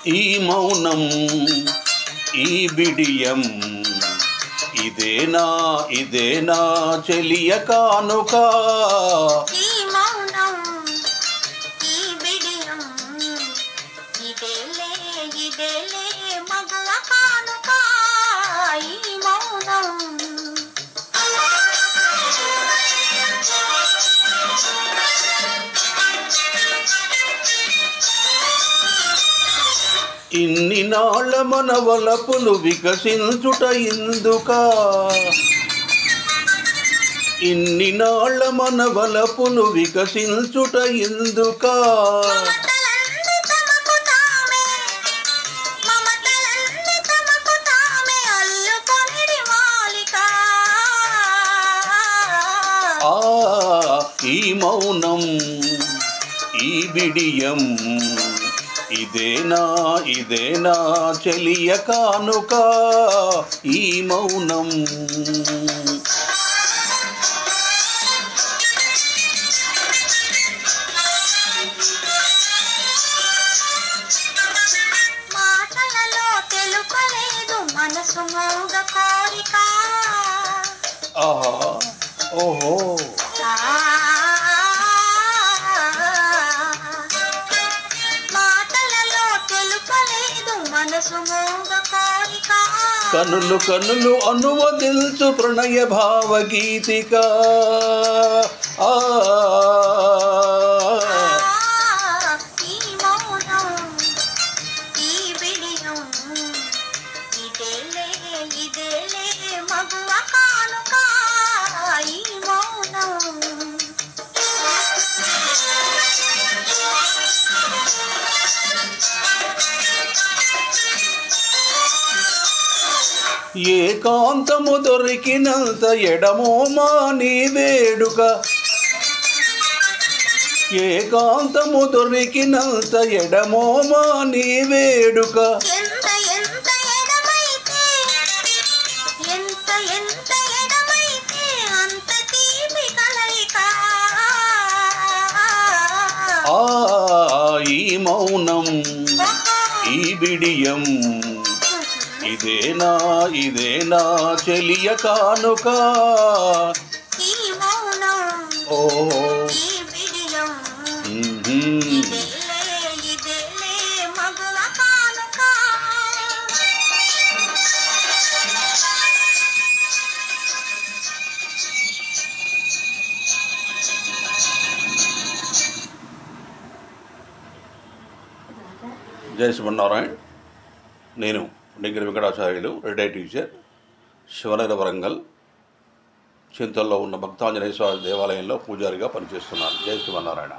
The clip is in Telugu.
ఈ మౌనం ఈ బిడియం ఇదేనా చెలియ కానుక. ఈ మౌనం ఈ బిడియం ఇదేలే మగువ కానుక. ఈ మౌనం ఇన్ని నాళ్ళ మన వలపులు వికసించుట ఇందుకా. ఇన్ని నాళ్ళ మన వలపులు వికసించుట ఇందుకా. ఈ మౌనం ఈ బిడియం ఇదేనా చెలియ కానుక. ఈ మౌనం మాటలలో తెలుపలేదు మనసు మోగ కోరిక. ఆహా ఓహో మాటలలో తెలుపలేదు మనసు మోగ కోరిక. కనులు అనువదిల్చు ప్రణయ భావగీతిక. ఈ మౌనం ఈ బిడియం ఇదేలే మగువ కానుక. ఈ మౌనం ఏకాంతము దొరికినంత ఎడమోమా నీ వేడుక. ఏకాంతము దొరికినంత ఎడమోమా నీ వేడుక. ఎంత ఎడమైతే అంత తీపి కలయిక. ఈ మౌనం ఈ బిడియం ఇదేనా చెలియ కానుక. ఈ మౌనం ఓ ఈ బిడియం ఇదేలే మగువ కానుక. జై శ్రీమన్నారాయణ. నేను degree Venkatacharyulu, retired teacher, Shivanagar Warangal చింతల్లో ఉన్న భక్తాంజనేయ స్వామి దేవాలయంలో పూజారిగా పనిచేస్తున్నాను. జై శ్రీమన్నారాయణ.